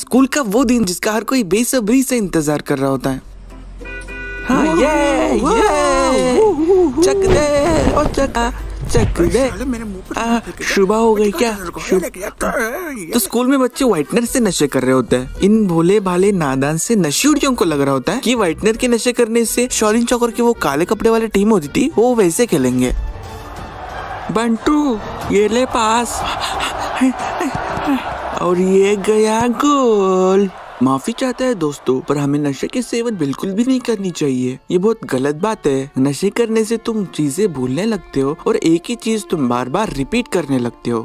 School का वो दिन जिसका हर कोई बेसब्री से इंतजार कर रहा होता है। हाँ ये चक दे और चक दे। सुबह हो गई क्या? तो स्कूल में बच्चे व्हाइटनर से नशे कर रहे होते हैं। इन भोले भाले नादान से नशेड़ियों को लग रहा होता है कि व्हाइटनर के नशे करने से शॉलिन चौकर की वो काले कपड़े वाली टीम होती थी वो वैसे खेलेंगे। बंटू ये ले पास और ये गया गोल। माफी चाहता है दोस्तों, पर हमें नशे के सेवन बिल्कुल भी नहीं करनी चाहिए। ये बहुत गलत बात है। नशे करने से तुम चीजें भूलने लगते हो और एक ही चीज तुम बार बार रिपीट करने लगते हो।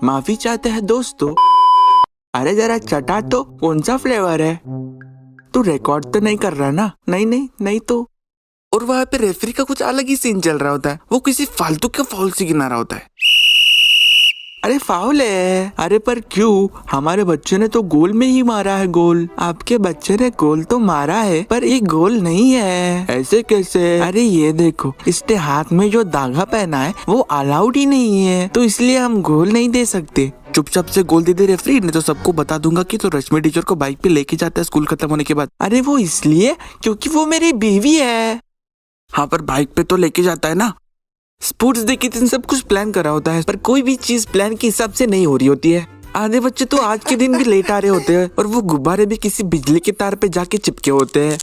माफी चाहते हैं दोस्तों। अरे जरा चटा तो, कौन सा फ्लेवर है? तू रिकॉर्ड तो नहीं कर रहा ना? नहीं तो। और वहाँ पे रेफरी का कुछ अलग ही सीन चल रहा होता है। वो किसी फालतू के फाउल से गिना रहा होता है। अरे फाउल है। अरे पर क्यों? हमारे बच्चे ने तो गोल में ही मारा है गोल। आपके बच्चे ने गोल तो मारा है पर ये गोल नहीं है। ऐसे कैसे? अरे ये देखो, इसने हाथ में जो धागा पहना है वो अलाउड ही नहीं है, तो इसलिए हम गोल नहीं दे सकते। चुपचाप से गोल दे दे रेफरी, नहीं तो सबको बता दूंगा कि तो रश्मि टीचर को बाइक पे लेके जाता है स्कूल खत्म होने के बाद। अरे वो इसलिए क्योंकि वो मेरी बीवी है। हाँ पर बाइक पे तो लेके जाता है ना। स्पोर्ट्स डे के दिन सब कुछ प्लान करा होता है पर कोई भी चीज प्लान के हिसाब से नहीं हो रही होती है। आधे बच्चे तो आज के दिन भी लेट आ रहे होते हैं और वो गुब्बारे भी किसी बिजली के तार पे जाके चिपके होते हैं।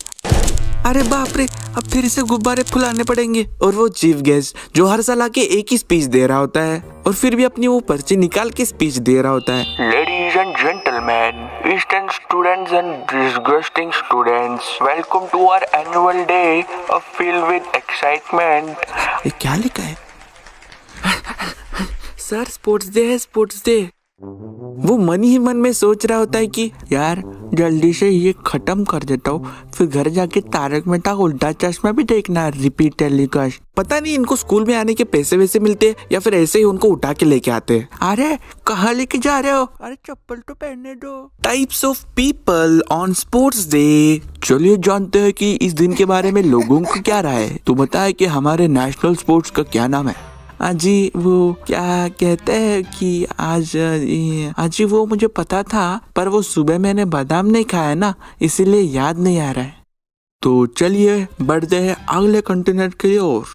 अरे बाप रे, अब फिर से गुब्बारे फुलाने पड़ेंगे। और वो चीफ गेस्ट जो हर साल आके एक ही स्पीच दे रहा होता है और फिर भी अपनी वो पर्ची निकाल के स्पीच दे रहा होता है। Ladies and gentleman, eastern students and disgusting students, welcome to our annual day of filled with excitement. ये क्या लिखा है? सर स्पोर्ट्स डे है, स्पोर्ट्स डे। वो मन ही मन में सोच रहा होता है कि यार जल्दी से ये खत्म कर देता हूँ, फिर घर जाके तारक मेहता का उल्टा चश्मा भी देखना रिपीट टेलीकास्ट। पता नहीं इनको स्कूल में आने के पैसे वैसे मिलते हैं या फिर ऐसे ही उनको उठा के लेके आते हैं। अरे कहाँ लेके जा रहे हो? अरे चप्पल तो पहनने दो। Types of people on sports day. चलिए जानते हैं कि इस दिन के बारे में लोगों को क्या राय है। तो बताए कि हमारे नेशनल स्पोर्ट्स का क्या नाम है? जी वो क्या कहते हैं कि आज वो मुझे पता था पर वो सुबह मैंने बादाम नहीं खाया ना, इसीलिए याद नहीं आ रहा है। तो चलिए बढ़ते हैं अगले कंटेस्टेंट की ओर।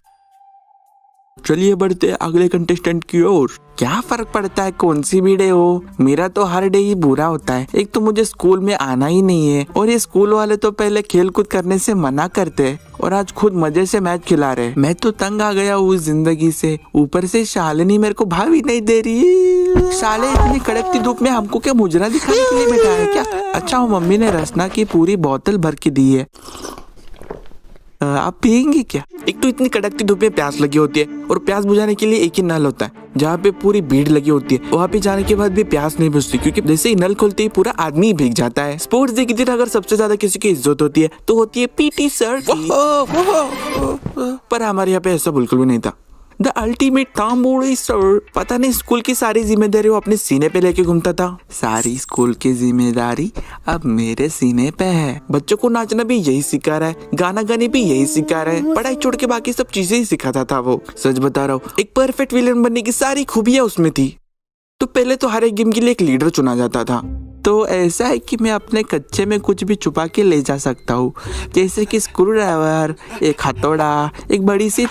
की ओर। क्या फर्क पड़ता है कौन सी भी डे हो? मेरा तो हर डे ही बुरा होता है। एक तो मुझे स्कूल में आना ही नहीं है और ये स्कूल वाले तो पहले खेल कूद करने से मना करते हैं और आज खुद मजे से मैच खिला रहे। मैं तो तंग आ गया हूँ जिंदगी से। ऊपर से शालिनी मेरे को भाभी नहीं दे रही। साले इतनी कड़कती धूप में हमको क्या मुजरा दिखाने के लिए बैठा है क्या? अच्छा वो मम्मी ने रसना की पूरी बोतल भर के दी है। आप पियेंगे क्या? एक तो इतनी कड़कती धूप में प्यास लगी होती है और प्यास बुझाने के लिए एक ही नल होता है जहाँ पे पूरी भीड़ लगी होती है। वहाँ पे जाने के बाद भी प्यास नहीं बुझती क्योंकि जैसे ही नल खोलते ही पूरा आदमी भीग जाता है। स्पोर्ट्स डे के दिन अगर सबसे ज्यादा किसी की इज्जत होती है तो होती है पीटी सर की। पर हमारे यहाँ पे ऐसा बिल्कुल भी नहीं था। The ultimate Tambodi sir. पता नहीं स्कूल की सारी जिम्मेदारी वो अपने सीने पे लेके घूमता था। सारी स्कूल की जिम्मेदारी अब मेरे सीने पे है। बच्चों को नाचना भी यही सिखा रहा है, गाना गाने भी यही सिखा रहा है, पढ़ाई छोड़ के बाकी सब चीजें ही सिखाता था वो। सच बता रहा हूँ, एक परफेक्ट विलेन बनने की सारी खूबियां उसमें थी। तो पहले तो हर एक गेम के लिए एक लीडर चुना जाता था। तो ऐसा है कि मैं अपने कच्चे में कुछ भी छुपा के ले जा सकता हूँ, जैसे कि स्क्रू ड्राइवर, एक हथौड़ा, एक बड़ी सी।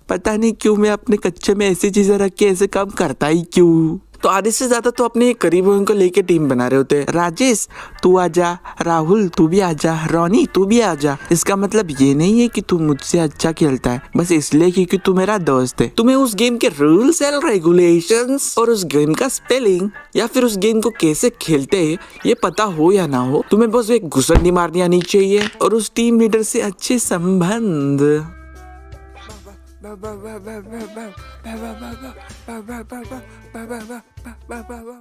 पता नहीं क्यों मैं अपने कच्चे में ऐसी चीजें रख के ऐसे काम करता ही क्यों। तो आधे से ज्यादा तो अपने करीबों को लेके टीम बना रहे होते हैं। राजेश तू आजा, राहुल तू भी आजा, रोनी तू भी आजा। इसका मतलब ये नहीं है कि तू मुझसे अच्छा खेलता है बस इसलिए क्योंकि तू मेरा दोस्त है। तुम्हें उस गेम के रूल्स एंड रेगुलेशंस और उस गेम का स्पेलिंग या फिर उस गेम को कैसे खेलते हैं ये पता हो या ना हो, तुम्हें बस एक घुसड़नी मारनी आनी चाहिए और उस टीम लीडर से अच्छे संबंध।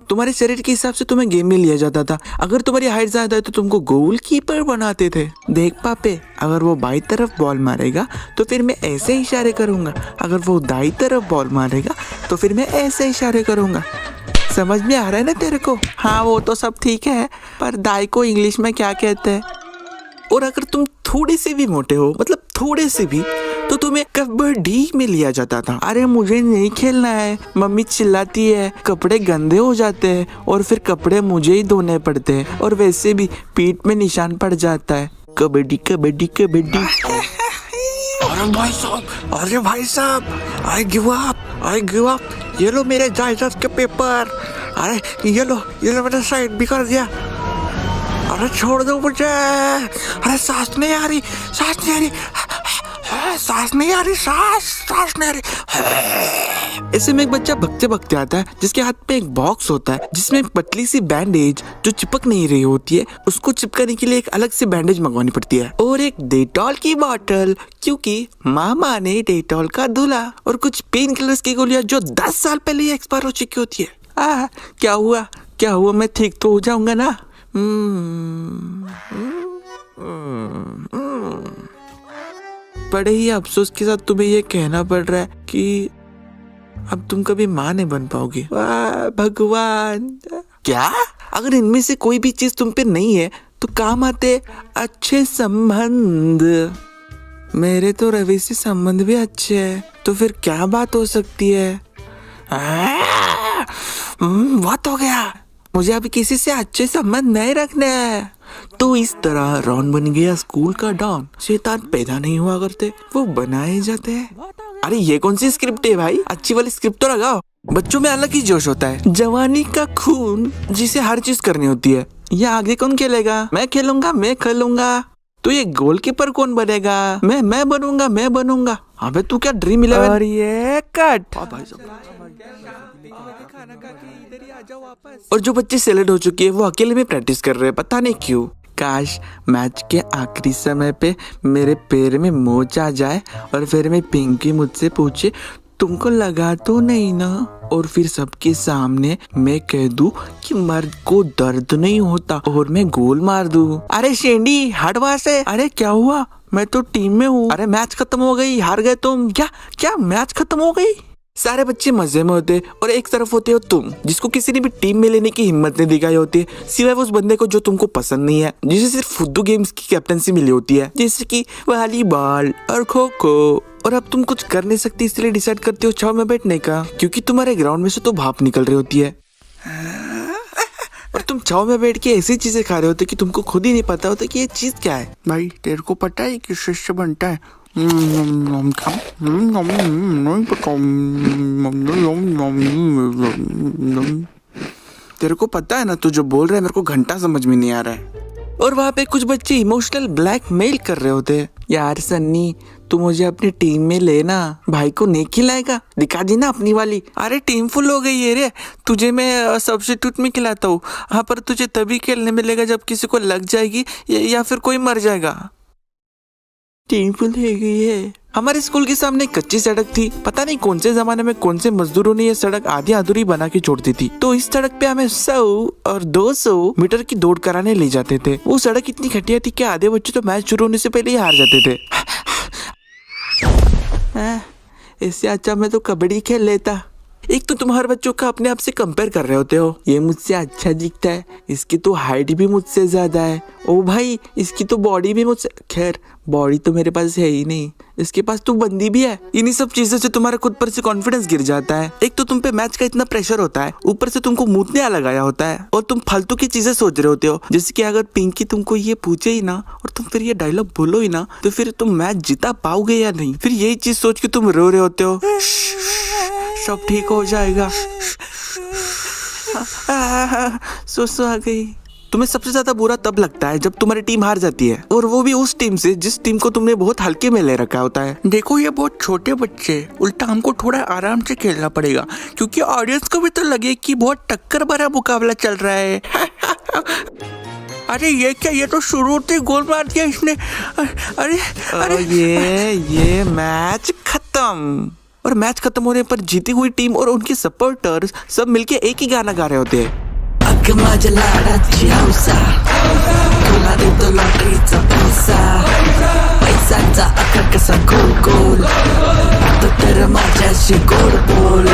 तुम्हारे शरीर के हिसाब से तुम्हें गेम में लिया जाता था। अगर तुम्हारी हाइट ज्यादा है तो तुमको गोलकीपर बनाते थे। देख पापे, अगर वो बाई तरफ बॉल मारेगा तो फिर मैं ऐसे इशारे करूंगा, अगर वो दाई तरफ बॉल मारेगा तो फिर मैं ऐसे इशारे करूंगा। समझ में आ रहा है ना तेरे को? हाँ वो तो सब ठीक है, पर दाई को इंग्लिश में क्या कहते हैं? और अगर तुम थोड़े से भी मोटे हो, मतलब थोड़े से भी, तो तुम्हें कबड्डी में लिया जाता था। अरे मुझे नहीं खेलना है, मम्मी चिल्लाती है, कपड़े गंदे हो जाते हैं और फिर कपड़े मुझे ही धोने पड़ते हैं और वैसे भी पीठ में निशान पड़ जाता है। कबड्डी कबड्डी कबड्डी। अरे भाई साहब, आई गिव अप। ये लो मेरे जायदाद के पेपर। अरे ये लो मैंने साइन भी कर दिया। अरे छोड़ दो मुझे। अरे सांस नहीं आ रही। ऐसे में एक बच्चा भगते भगते आता है जिसके हाथ पे एक बॉक्स होता है जिसमें एक पतली सी बैंडेज जो चिपक नहीं रही होती है, उसको चिपकाने के लिए एक अलग से बैंडेज मंगवानी पड़ती है और एक डेटॉल की बॉटल क्योंकि मामा ने डेटॉल का धुला और कुछ पेन किलर्स की गोलियां जो 10 साल पहले ही एक्सपायर हो चुकी होती है। क्या हुआ मैं ठीक तो हो जाऊंगा ना। बड़े ही अफसोस के साथ तुम्हें ये कहना पड़ रहा है कि अब तुम कभी माँ नहीं बन पाओगी। वाह भगवान। क्या अगर इनमें से कोई भी चीज तुम पे नहीं है तो काम आते अच्छे संबंध। मेरे तो रवि से संबंध भी अच्छे हैं, तो फिर क्या बात हो सकती है। बहुत हो गया, मुझे अभी किसी से अच्छे संबंध नहीं रखने हैं। तो इस तरह रॉन बन गया स्कूल का डॉन। शैतान पैदा नहीं हुआ करते, वो बनाए जाते हैं। अरे ये कौन सी स्क्रिप्ट है भाई, अच्छी वाली स्क्रिप्ट तो लगाओ। बच्चों में अलग ही जोश होता है, जवानी का खून जिसे हर चीज करनी होती है। ये आगे कौन खेलेगा? मैं खेलूंगा। तो ये गोलकीपर कौन बनेगा? मैं बनूंगा। अबे तू क्या ड्रीम 11? और ये कट। और जो बच्चे सेलेक्ट हो चुके हैं वो अकेले में प्रैक्टिस कर रहे हैं, पता नहीं क्यों। काश मैच के आखिरी समय पे मेरे पैर में मोच आ जाए और फिर मैं पिंकी मुझसे पूछे तुमको लगा तो नहीं ना, और फिर सबके सामने मैं कह दूं कि मर्द को दर्द नहीं होता और मैं गोल मार दूं। अरे शेंडी हट वहां से। अरे क्या हुआ? मैं तो टीम में हूँ। अरे मैच खत्म हो गई, हार गए तुम। क्या मैच खत्म हो गई? सारे बच्चे मजे में होते और एक तरफ होते हो तुम जिसको किसी ने भी टीम में लेने की हिम्मत नहीं दिखाई होती है, सिवाय उस बंदे को जो तुमको पसंद नहीं है, जिसे सिर्फ फुद्दू गेम्स की कैप्टनसी मिली होती है, जैसे कि वॉलीबॉल और खो खो। और अब तुम कुछ कर नहीं सकती इसलिए डिसाइड करते हो छाव में बैठने का, क्योंकि तुम्हारे ग्राउंड में से तो भाप निकल रही होती है और तुम छाव में बैठ के ऐसी चीजें खा रहे होते कि तुमको खुद ही नहीं पता होता कि ये चीज क्या है। भाई तेरे को पता है कि शिष्य बनता है? नहीं पता। तेरे को पता है ना, तू जो बोल रहा है मेरे को घंटा समझ में नहीं आ रहा है। और वहाँ पे कुछ बच्चे इमोशनल ब्लैकमेल कर रहे होते हैं। यार सन्नी तू मुझे अपनी टीम में लेना, भाई को नहीं खिलाएगा, दिखा दी ना अपनी वाली। अरे टीम फुल हो गई है रे, तुझे मैं सब्स्टिट्यूट में खिलाता हूँ। हाँ पर तुझे तभी खेलने मिलेगा जब किसी को लग जाएगी या फिर कोई मर जाएगा। टीम फुल हो गई है। हमारे स्कूल के सामने कच्ची सड़क थी, पता नहीं कौन से जमाने में कौन से मजदूरों ने ये सड़क आधी अधूरी बना के छोड़ दी थी। तो इस सड़क पे हमें 100 और 200 मीटर की दौड़ कराने ले जाते थे। वो सड़क इतनी घटिया थी कि आधे बच्चे तो मैच शुरू होने से पहले ही हार जाते थे। इससे अच्छा मैं तो कबड्डी खेल लेता। एक तो तुम हर बच्चों का अपने आप से कंपेयर कर रहे होते हो। ये मुझसे अच्छा दिखता है, इसकी तो हाइट भी मुझसे ज्यादा है। ओ भाई इसकी तो बॉडी भी मुझसे, खैर बॉडी तो मेरे पास है ही नहीं, इसके पास तो बंदी भी है। इन्हीं सब चीजों से तुम्हारा खुद पर से कॉन्फिडेंस गिर जाता है। एक तो तुम पे मैच का इतना प्रेशर होता है, ऊपर से तुमको मूतने लगाया होता है और तुम फालतू की चीजें सोच रहे होते हो। जैसे कि अगर पिंकी तुमको ये पूछे ही ना और तुम फिर ये डायलॉग बोलो ही ना तो फिर तुम मैच जिता पाओगे या नहीं। फिर यही चीज सोच के तुम रो रहे होते हो, सब ठीक हो जाएगा। सो आ गई। तुम्हें सबसे ज्यादा बुरा तब लगता है जब तुम्हारी टीम हार जाती है, और वो भी उस टीम से जिस टीम को तुमने बहुत हल्के में ले रखा होता है। देखो ये बहुत छोटे बच्चे, उल्टा हमको थोड़ा आराम से खेलना पड़ेगा क्योंकि ऑडियंस को भी तो लगे कि बहुत टक्कर भरा मुकाबला चल रहा है। अरे ये क्या, ये तो शुरू होते ही गोल मार दिया इसने। अरे ये मैच खत्म। और मैच खत्म होने पर जीती हुई टीम और उनके सपोर्टर्स सब मिलके एक ही गाना गा रहे होते हैं। पैसाचा आकार कसा गोल गोल, आता तर माझ्याशी गोड बोल।